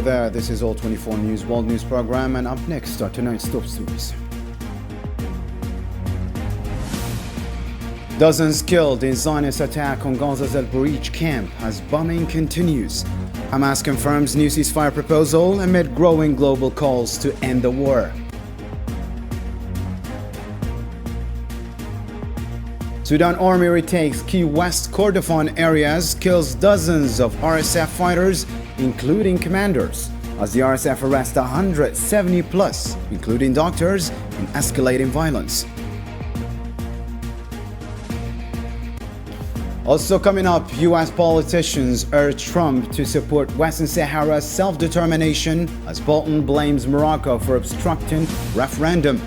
there, this is All 24 News World News Program, and up next are tonight's top stories. Dozens killed in Zionist attack on Gaza's Al-Burij camp as bombing continues. Hamas confirms new ceasefire proposal amid growing global calls to end the war. Sudan army retakes key West Kordofan areas, kills dozens of RSF fighters, including commanders, as the RSF arrests 170 plus, including doctors, in escalating violence. Also coming up, U.S. politicians urge Trump to support Western Sahara's self-determination as Bolton blames Morocco for obstructing referendum,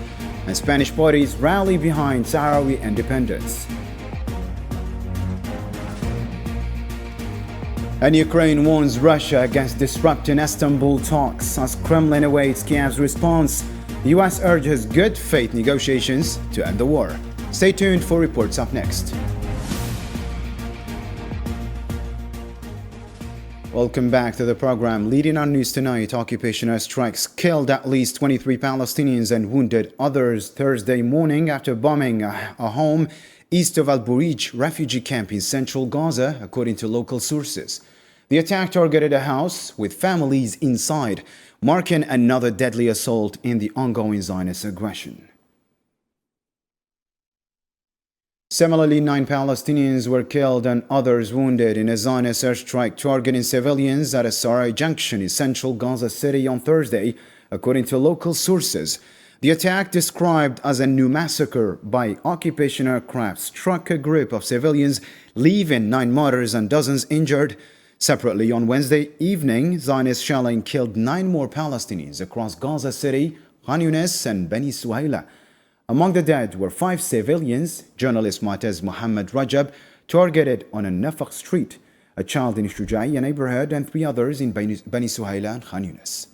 and Spanish parties rally behind Sahrawi independence. And Ukraine warns Russia against disrupting Istanbul talks as Kremlin awaits Kiev's response. The U.S. urges good faith negotiations to end the war. Stay tuned for reports up next. Welcome back to the program. Leading our news tonight, occupation airstrikes killed at least 23 Palestinians and wounded others Thursday morning after bombing a home east of Al-Burij refugee camp in central Gaza, according to local sources. The attack targeted a house with families inside, marking another deadly assault in the ongoing Zionist aggression. Similarly, 9 Palestinians were killed and others wounded in a Zionist airstrike targeting civilians at a Sarai junction in central Gaza City on Thursday, according to local sources. The attack, described as a new massacre by occupation aircraft, struck a group of civilians, leaving 9 martyrs and dozens injured. Separately, on Wednesday evening, Zionist shelling killed 9 more Palestinians across Gaza City, Khan Yunis and Bani Suhaila. Among the dead were 5 civilians, journalist Mohammed Rajab, targeted on a Nafaq street, a child in Shujaia neighborhood, and 3 others in Bani Suhaila and Khan Yunis.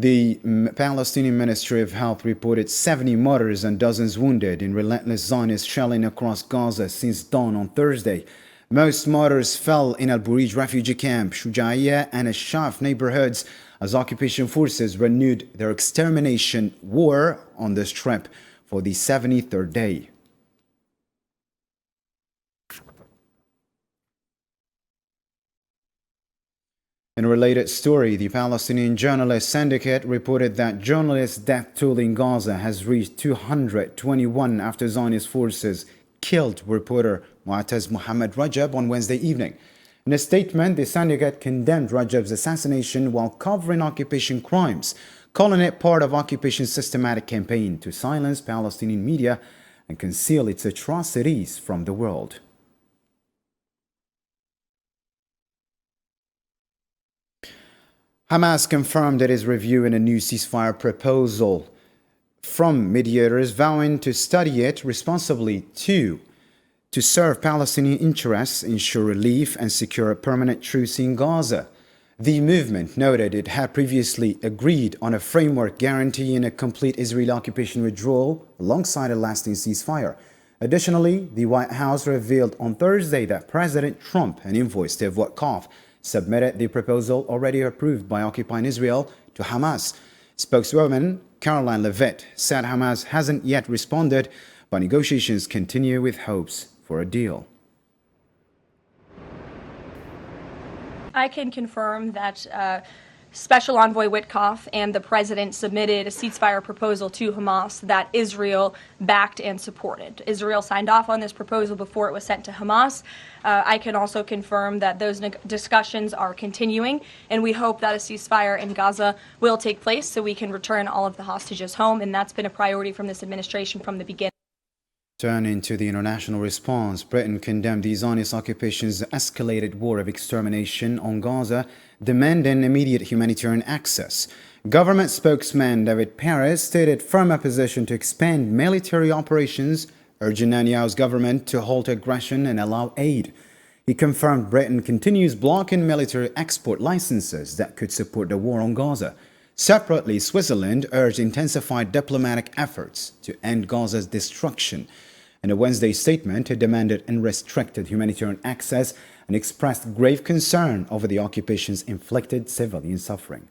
The Palestinian Ministry of Health reported 70 martyrs and dozens wounded in relentless Zionist shelling across Gaza since dawn on Thursday. Most martyrs fell in Al-Burij refugee camp, Shujaia and Ashaf neighborhoods, as occupation forces renewed their extermination war on the Strip for the 73rd day. In a related story, the Palestinian Journalists Syndicate reported that journalist death toll in Gaza has reached 221 after Zionist forces killed reporter Mohammed Rajab on Wednesday evening. In a statement, the syndicate condemned Rajab's assassination while covering occupation crimes, calling it part of occupation's systematic campaign to silence Palestinian media and conceal its atrocities from the world. Hamas confirmed it is reviewing a new ceasefire proposal from mediators, vowing to study it responsibly to serve Palestinian interests, ensure relief, and secure a permanent truce in Gaza. The movement noted it had previously agreed on a framework guaranteeing a complete Israeli occupation withdrawal alongside a lasting ceasefire. Additionally, the White House revealed on Thursday that President Trump and envoy Steve Witkoff submitted the proposal already approved by occupying Israel to Hamas. Spokeswoman Caroline Levitt said Hamas hasn't yet responded, but negotiations continue with hopes for a deal. I can confirm that Special Envoy Witkoff and the President submitted a ceasefire proposal to Hamas that Israel backed and supported. Israel signed off on this proposal before it was sent to Hamas. I can also confirm that those discussions are continuing, and we hope that a ceasefire in Gaza will take place so we can return all of the hostages home, and that's been a priority from this administration from the beginning. Turning to the international response, Britain condemned the Zionist occupation's escalated war of extermination on Gaza, demanding immediate humanitarian access. Government spokesman David Pearce stated firm opposition to expand military operations, urging Netanyahu's government to halt aggression and allow aid. He confirmed Britain continues blocking military export licenses that could support the war on Gaza. Separately, Switzerland urged intensified diplomatic efforts to end Gaza's destruction. In a Wednesday statement, it demanded unrestricted humanitarian access and expressed grave concern over the occupation's inflicted civilian suffering.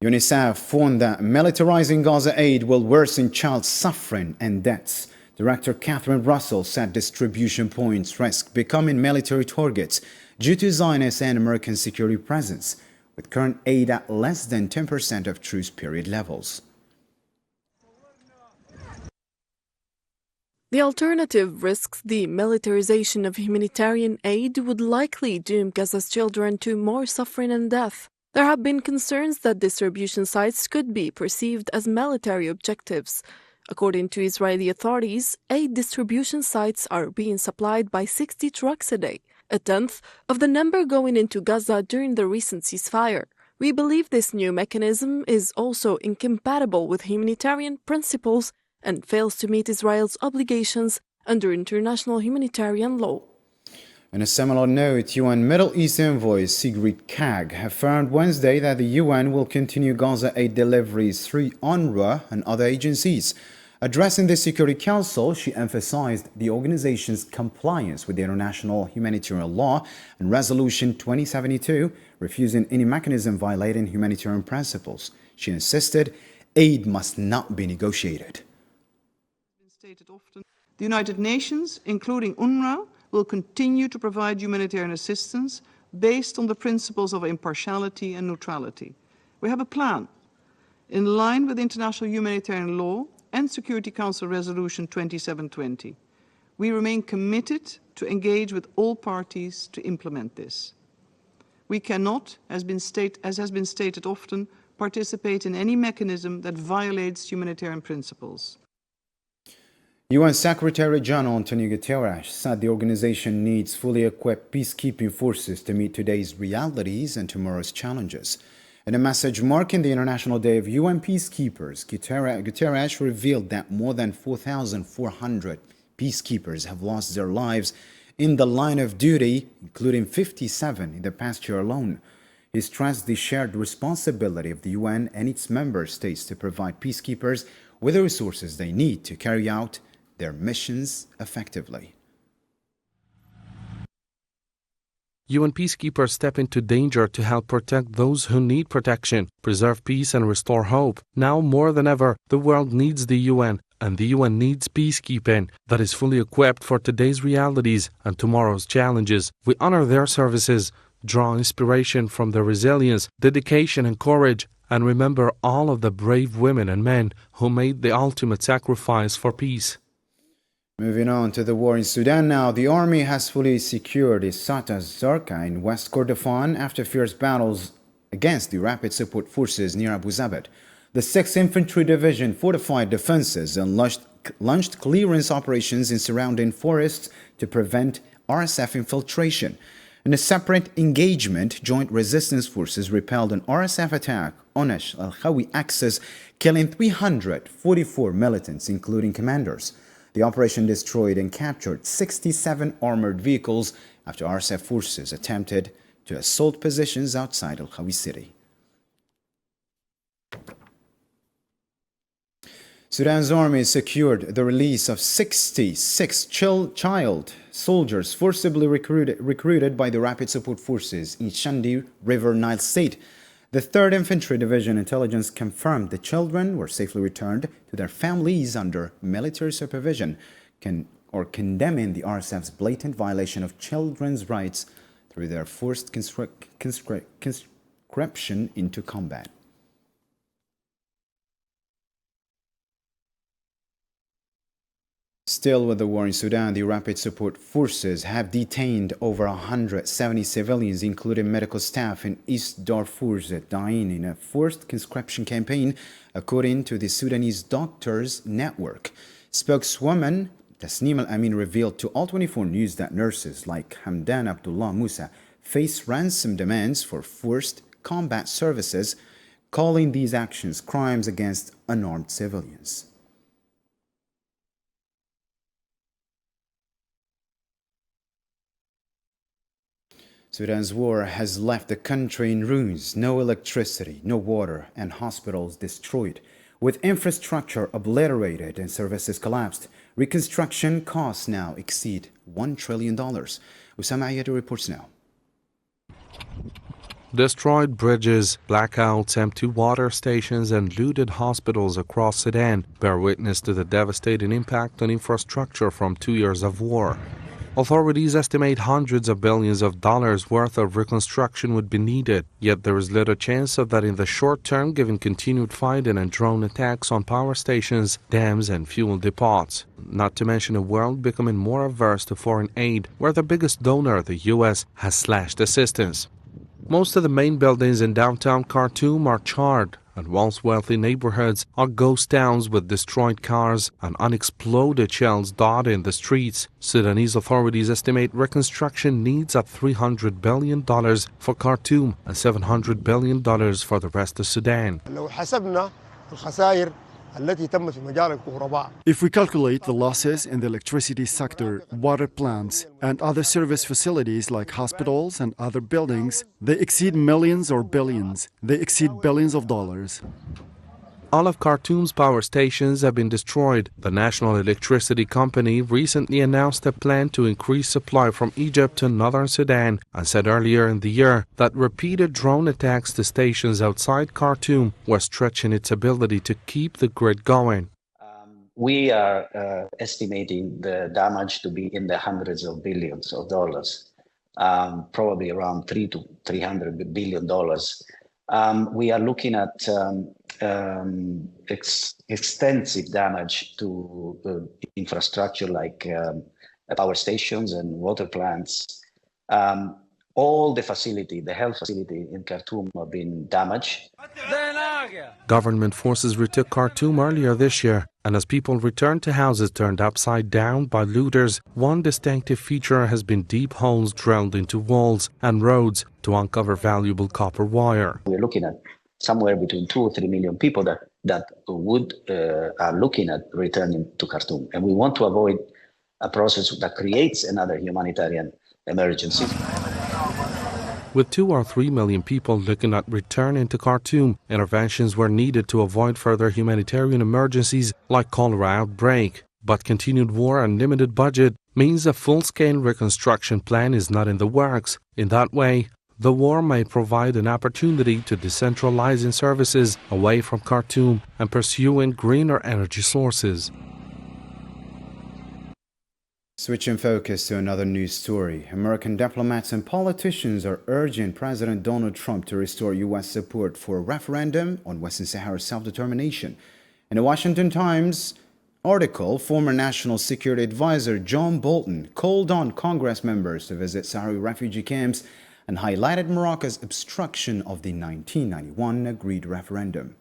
UNICEF warned that militarizing Gaza aid will worsen child suffering and deaths. Director Catherine Russell said distribution points risk becoming military targets due to Zionist and American security presence, with current aid at less than 10% of truce period levels. The alternative risks the militarization of humanitarian aid would likely doom Gaza's children to more suffering and death. There have been concerns that distribution sites could be perceived as military objectives. According to Israeli authorities, aid distribution sites are being supplied by 60 trucks a day, a tenth of the number going into Gaza during the recent ceasefire. We believe this new mechanism is also incompatible with humanitarian principles and fails to meet Israel's obligations under international humanitarian law. On a similar note, UN Middle East envoy Sigrid Kaag affirmed Wednesday that the UN will continue Gaza aid deliveries through UNRWA and other agencies. Addressing the Security Council, she emphasized the organization's compliance with the international humanitarian law and Resolution 2072, refusing any mechanism violating humanitarian principles. She insisted aid must not be negotiated. The United Nations, including UNRWA, will continue to provide humanitarian assistance based on the principles of impartiality and neutrality. We have a plan in line with international humanitarian law and Security Council Resolution 2720. We remain committed to engage with all parties to implement this. We cannot, as has been stated often, participate in any mechanism that violates humanitarian principles. UN Secretary General Antonio Guterres said the organization needs fully equipped peacekeeping forces to meet today's realities and tomorrow's challenges. In a message marking the International Day of UN Peacekeepers, Guterres revealed that more than 4,400 peacekeepers have lost their lives in the line of duty, including 57 in the past year alone. He stressed the shared responsibility of the UN and its member states to provide peacekeepers with the resources they need to carry out their missions effectively. UN peacekeepers step into danger to help protect those who need protection, preserve peace and restore hope. Now more than ever, the world needs the UN, and the UN needs peacekeeping that is fully equipped for today's realities and tomorrow's challenges. We honor their services, draw inspiration from their resilience, dedication and courage, and remember all of the brave women and men who made the ultimate sacrifice for peace. Moving on to the war in Sudan now, the army has fully secured Isata Zarqa in West Kordofan after fierce battles against the Rapid Support Forces near Abu Zabad. The 6th Infantry Division fortified defenses and launched clearance operations in surrounding forests to prevent RSF infiltration. In a separate engagement, joint resistance forces repelled an RSF attack on al-Khawi axis, killing 344 militants, including commanders. The operation destroyed and captured 67 armored vehicles after RSF forces attempted to assault positions outside al-Khawi city. Sudan's army secured the release of 66 child soldiers forcibly recruited by the Rapid Support Forces in Shandi River, Nile State. The 3rd Infantry Division intelligence confirmed the children were safely returned to their families under military supervision, condemning the RSF's blatant violation of children's rights through their forced conscription into combat. Still with the war in Sudan, the Rapid Support Forces have detained over 170 civilians, including medical staff in East Darfur's Dain, in a forced conscription campaign, according to the Sudanese Doctors Network. Spokeswoman Tasnim Al-Amin revealed to All24 News that nurses like Hamdan Abdullah Musa face ransom demands for forced combat services, calling these actions crimes against unarmed civilians. Sudan's war has left the country in ruins, no electricity, no water, and hospitals destroyed. With infrastructure obliterated and services collapsed, reconstruction costs now exceed $1 trillion. Usama Ayadu reports now. Destroyed bridges, blackouts, empty water stations, and looted hospitals across Sudan bear witness to the devastating impact on infrastructure from 2 years of war. Authorities estimate hundreds of billions of dollars worth of reconstruction would be needed, yet there is little chance of that in the short term given continued fighting and drone attacks on power stations, dams, and fuel depots. Not to mention a world becoming more averse to foreign aid, where the biggest donor, the U.S., has slashed assistance. Most of the main buildings in downtown Khartoum are charred, and once wealthy neighborhoods are ghost towns with destroyed cars and unexploded shells dotting the streets. Sudanese authorities estimate reconstruction needs of $300 billion for Khartoum and $700 billion for the rest of Sudan. If we calculate the losses in the electricity sector, water plants, and other service facilities like hospitals and other buildings, they exceed millions or billions. They exceed billions of dollars. All of Khartoum's power stations have been destroyed. The National Electricity Company recently announced a plan to increase supply from Egypt to northern Sudan and said earlier in the year that repeated drone attacks to stations outside Khartoum were stretching its ability to keep the grid going. We are estimating the damage to be in the hundreds of billions of dollars, probably around $300 billion. We are looking at extensive damage to infrastructure like power stations and water plants. All the health facility in Khartoum have been damaged. Government forces retook Khartoum earlier this year, and as people returned to houses turned upside down by looters, one distinctive feature has been deep holes drilled into walls and roads to uncover valuable copper wire. We're looking at somewhere between 2 or 3 million people that are looking at returning to Khartoum. And we want to avoid a process that creates another humanitarian emergency. With 2 or 3 million people looking at returning to Khartoum, interventions were needed to avoid further humanitarian emergencies like cholera outbreak. But continued war and limited budget means a full-scale reconstruction plan is not in the works. In that way, the war may provide an opportunity to decentralizing services away from Khartoum and pursuing greener energy sources. Switching focus to another news story. American diplomats and politicians are urging President Donald Trump to restore U.S. support for a referendum on Western Sahara's self-determination. In a Washington Times article, former National Security Advisor John Bolton called on Congress members to visit Sahrawi refugee camps and highlighted Morocco's obstruction of the 1991 agreed referendum.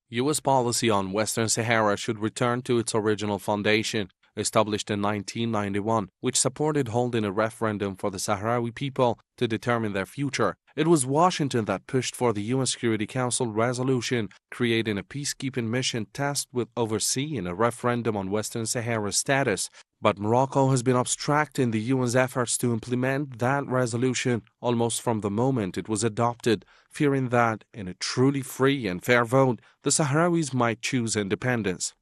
U.S. policy on Western Sahara should return to its original foundation, established in 1991, which supported holding a referendum for the Sahrawi people to determine their future. It was Washington that pushed for the UN Security Council resolution creating a peacekeeping mission tasked with overseeing a referendum on Western Sahara's status. But Morocco has been obstructing the UN's efforts to implement that resolution almost from the moment it was adopted, fearing that, in a truly free and fair vote, the Sahrawis might choose independence.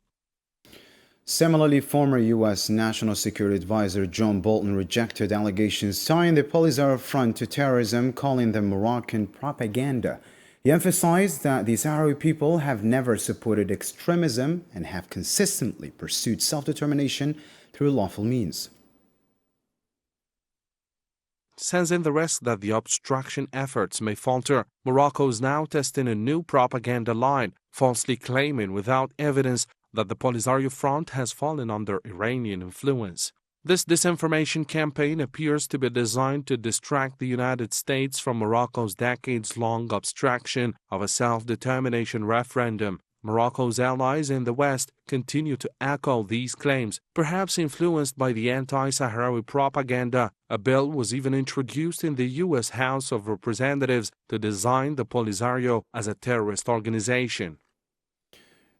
Similarly, former U.S. National Security Advisor John Bolton rejected allegations tying the Polisario Front to terrorism, calling them Moroccan propaganda. He emphasized that the Sahrawi people have never supported extremism and have consistently pursued self-determination through lawful means. Sensing the risk that the obstruction efforts may falter, Morocco is now testing a new propaganda line, falsely claiming without evidence that the Polisario Front has fallen under Iranian influence. This disinformation campaign appears to be designed to distract the United States from Morocco's decades-long obstruction of a self-determination referendum. Morocco's allies in the West continue to echo these claims, perhaps influenced by the anti-Sahrawi propaganda. A bill was even introduced in the U.S. House of Representatives to design the Polisario as a terrorist organization.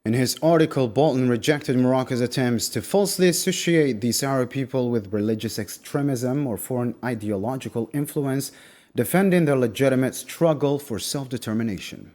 In his article, Bolton rejected Morocco's attempts to falsely associate the Sahrawi people with religious extremism or foreign ideological influence, defending their legitimate struggle for self-determination.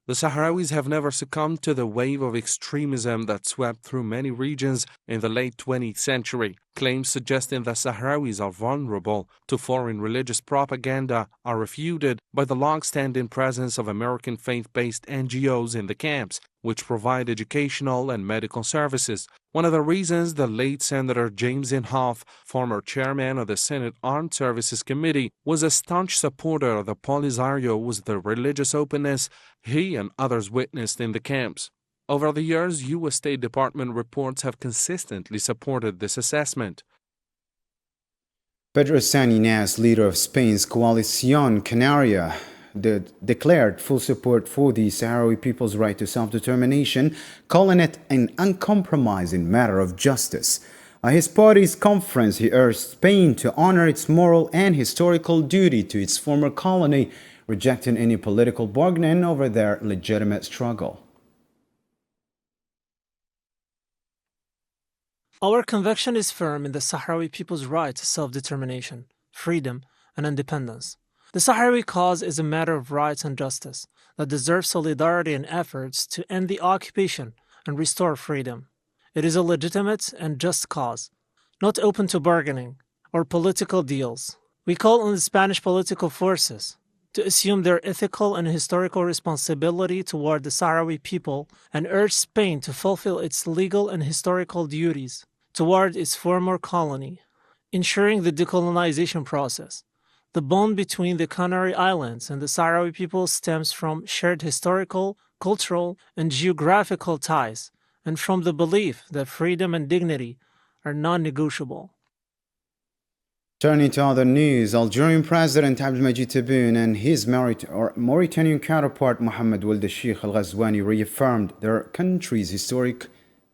The Sahrawis have never succumbed to the wave of extremism that swept through many regions in the late 20th century. Claims suggesting that Sahrawis are vulnerable to foreign religious propaganda are refuted by the long-standing presence of American faith-based NGOs in the camps, which provide educational and medical services. One of the reasons the late Senator James Inhofe, former chairman of the Senate Armed Services Committee, was a staunch supporter of the Polisario was the religious openness he and others witnessed in the camps. Over the years, U.S. State Department reports have consistently supported this assessment. Pedro Sánchez, leader of Spain's Coalición Canaria, declared full support for the Sahrawi people's right to self-determination, calling it an uncompromising matter of justice. At his party's conference, he urged Spain to honor its moral and historical duty to its former colony, rejecting any political bargaining over their legitimate struggle. Our conviction is firm in the Sahrawi people's right to self-determination, freedom, and independence. The Sahrawi cause is a matter of rights and justice that deserves solidarity and efforts to end the occupation and restore freedom. It is a legitimate and just cause, not open to bargaining or political deals. We call on the Spanish political forces to assume their ethical and historical responsibility toward the Sahrawi people and urge Spain to fulfill its legal and historical duties toward its former colony, ensuring the decolonization process. The bond between the Canary Islands and the Sahrawi people stems from shared historical, cultural, and geographical ties, and from the belief that freedom and dignity are non-negotiable. Turning to other news, Algerian President Abdelmadjid Tebboune and his Mauritanian counterpart Mohamed Ould Cheikh Al Ghazouani reaffirmed their country's historic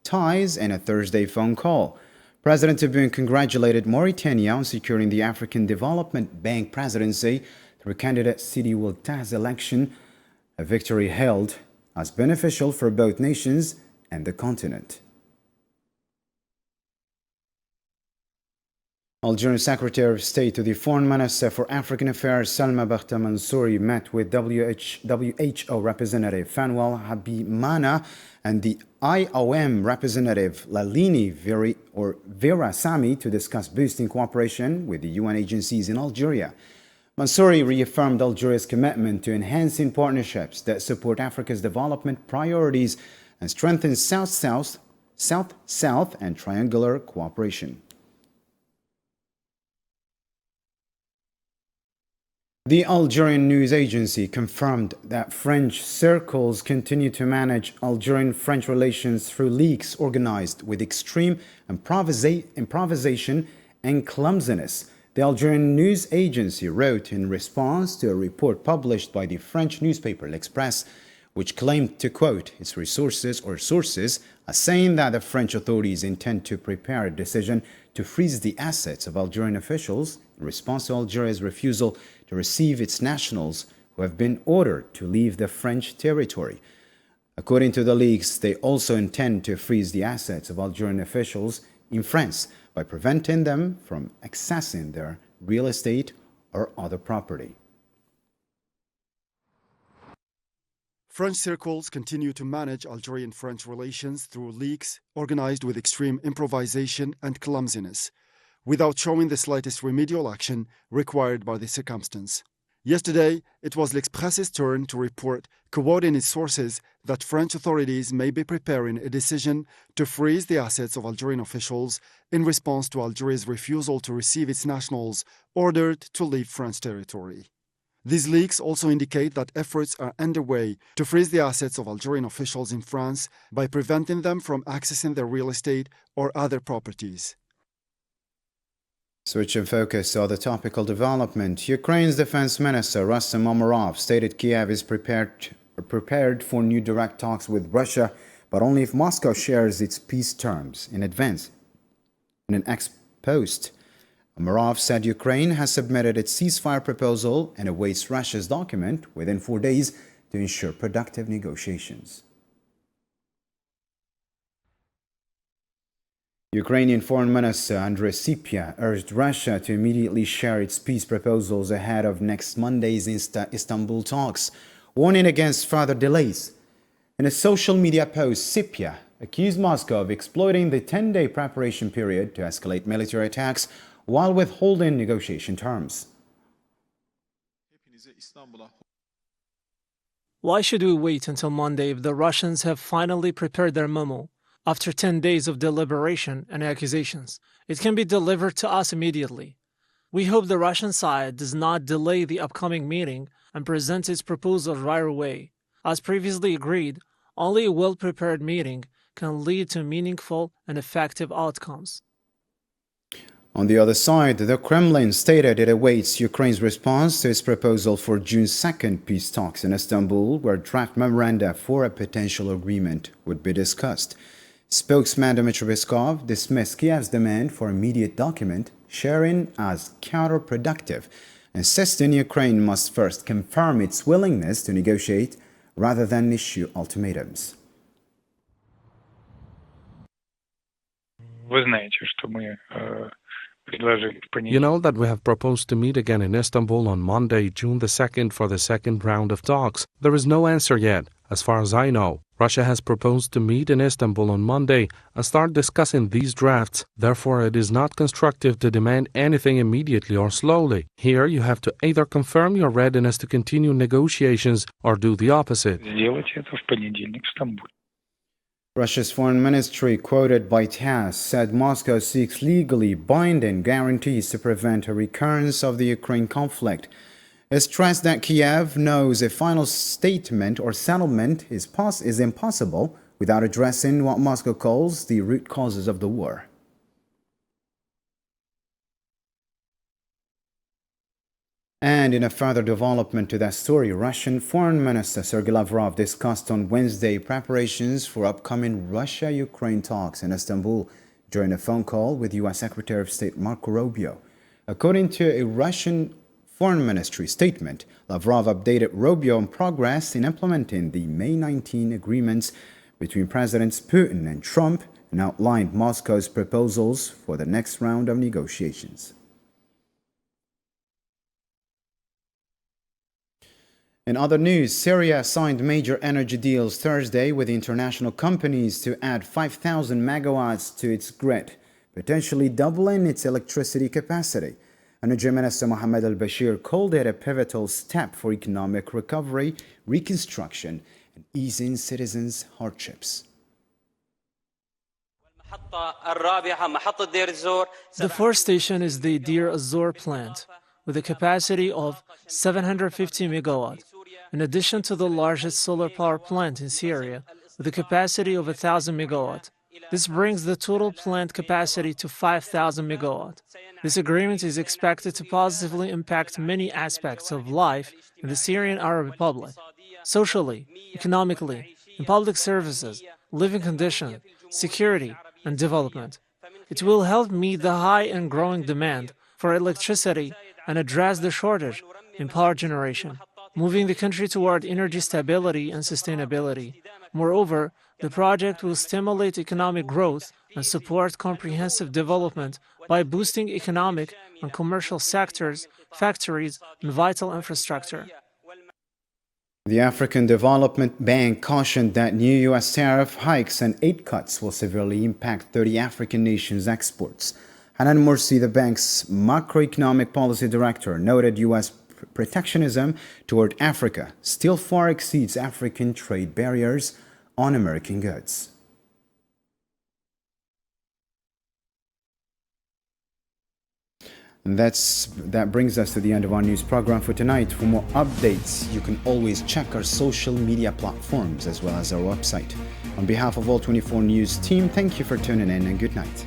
ties in a Thursday phone call. President Tebboune congratulated Mauritania on securing the African Development Bank presidency through candidate Sidi Ould election, a victory hailed as beneficial for both nations and the continent. Algerian Secretary of State to the Foreign Minister for African Affairs Salma Bakhta Mansouri met with WHO Representative Fanwel Habimana and the IOM Representative Lalini Vera Sami to discuss boosting cooperation with the UN agencies in Algeria. Mansouri reaffirmed Algeria's commitment to enhancing partnerships that support Africa's development priorities and strengthen South-South, South-South and triangular cooperation. The Algerian news agency confirmed that French circles continue to manage Algerian-French relations through leaks organized with extreme improvisation and clumsiness. The Algerian news agency wrote in response to a report published by the French newspaper L'Express, which claimed to quote its sources as saying that the French authorities intend to prepare a decision to freeze the assets of Algerian officials in response to Algeria's refusal to receive its nationals who have been ordered to leave the French territory. According to the leaks, they also intend to freeze the assets of Algerian officials in France by preventing them from accessing their real estate or other property. French circles continue to manage Algerian-French relations through leaks organized with extreme improvisation and clumsiness, without showing the slightest remedial action required by the circumstance. Yesterday, it was L'Express's turn to report, quoting its sources, that French authorities may be preparing a decision to freeze the assets of Algerian officials in response to Algeria's refusal to receive its nationals ordered to leave French territory. These leaks also indicate that efforts are underway to freeze the assets of Algerian officials in France by preventing them from accessing their real estate or other properties. Switching focus to the topical development, Ukraine's defense minister Rustem Umerov stated Kiev is prepared for new direct talks with Russia, but only if Moscow shares its peace terms in advance. In an ex-post, Umerov said Ukraine has submitted its ceasefire proposal and awaits Russia's document within 4 days to ensure productive negotiations. Ukrainian Foreign Minister Andrei Sybiha urged Russia to immediately share its peace proposals ahead of next Monday's Istanbul talks, warning against further delays. In a social media post, Sybiha accused Moscow of exploiting the 10-day preparation period to escalate military attacks while withholding negotiation terms. Why should we wait until Monday if the Russians have finally prepared their memo? After 10 days of deliberation and accusations, it can be delivered to us immediately. We hope the Russian side does not delay the upcoming meeting and presents its proposal right away. As previously agreed, only a well-prepared meeting can lead to meaningful and effective outcomes. On the other side, the Kremlin stated it awaits Ukraine's response to its proposal for June 2nd peace talks in Istanbul, where draft memoranda for a potential agreement would be discussed. Spokesman Dmitry Peskov dismissed Kiev's demand for immediate document sharing as counterproductive, insisting Ukraine must first confirm its willingness to negotiate rather than issue ultimatums. You know that we have proposed to meet again in Istanbul on Monday, June the 2nd for the second round of talks. There is no answer yet, as far as I know. Russia has proposed to meet in Istanbul on Monday and start discussing these drafts. Therefore, it is not constructive to demand anything immediately or slowly. Here, you have to either confirm your readiness to continue negotiations or do the opposite. Russia's foreign ministry, quoted by TASS, said Moscow seeks legally binding guarantees to prevent a recurrence of the Ukraine conflict. It stressed that Kiev knows a final statement or settlement is impossible without addressing what Moscow calls the root causes of the war. And in a further development to that story, Russian Foreign Minister Sergei Lavrov discussed on Wednesday preparations for upcoming Russia-Ukraine talks in Istanbul during a phone call with U.S. Secretary of State Marco Rubio. According to a Russian Foreign Ministry statement, Lavrov updated Rubio on progress in implementing the May 19 agreements between Presidents Putin and Trump and outlined Moscow's proposals for the next round of negotiations. In other news, Syria signed major energy deals Thursday with international companies to add 5,000 megawatts to its grid, potentially doubling its electricity capacity. Energy Minister Mohammed al-Bashir called it a pivotal step for economic recovery, reconstruction, and easing citizens' hardships. The fourth station is the Deir az-Zor plant, with a capacity of 750 megawatt, in addition to the largest solar power plant in Syria, with a capacity of 1,000 megawatt. This brings the total plant capacity to 5,000 megawatt. This agreement is expected to positively impact many aspects of life in the Syrian Arab Republic, socially, economically, in public services, living conditions, security, and development. It will help meet the high and growing demand for electricity and address the shortage in power generation, moving the country toward energy stability and sustainability. Moreover, the project will stimulate economic growth and support comprehensive development by boosting economic and commercial sectors, factories, and vital infrastructure. The African Development Bank cautioned that new U.S. tariff hikes and aid cuts will severely impact 30 African nations' exports. Hanan Morsi, the bank's macroeconomic policy director, noted U.S. protectionism toward Africa still far exceeds African trade barriers on American goods. And that brings us to the end of our news program for tonight. For more updates, you can always check our social media platforms as well as our website. On behalf of All 24 News team, thank you for tuning in and good night.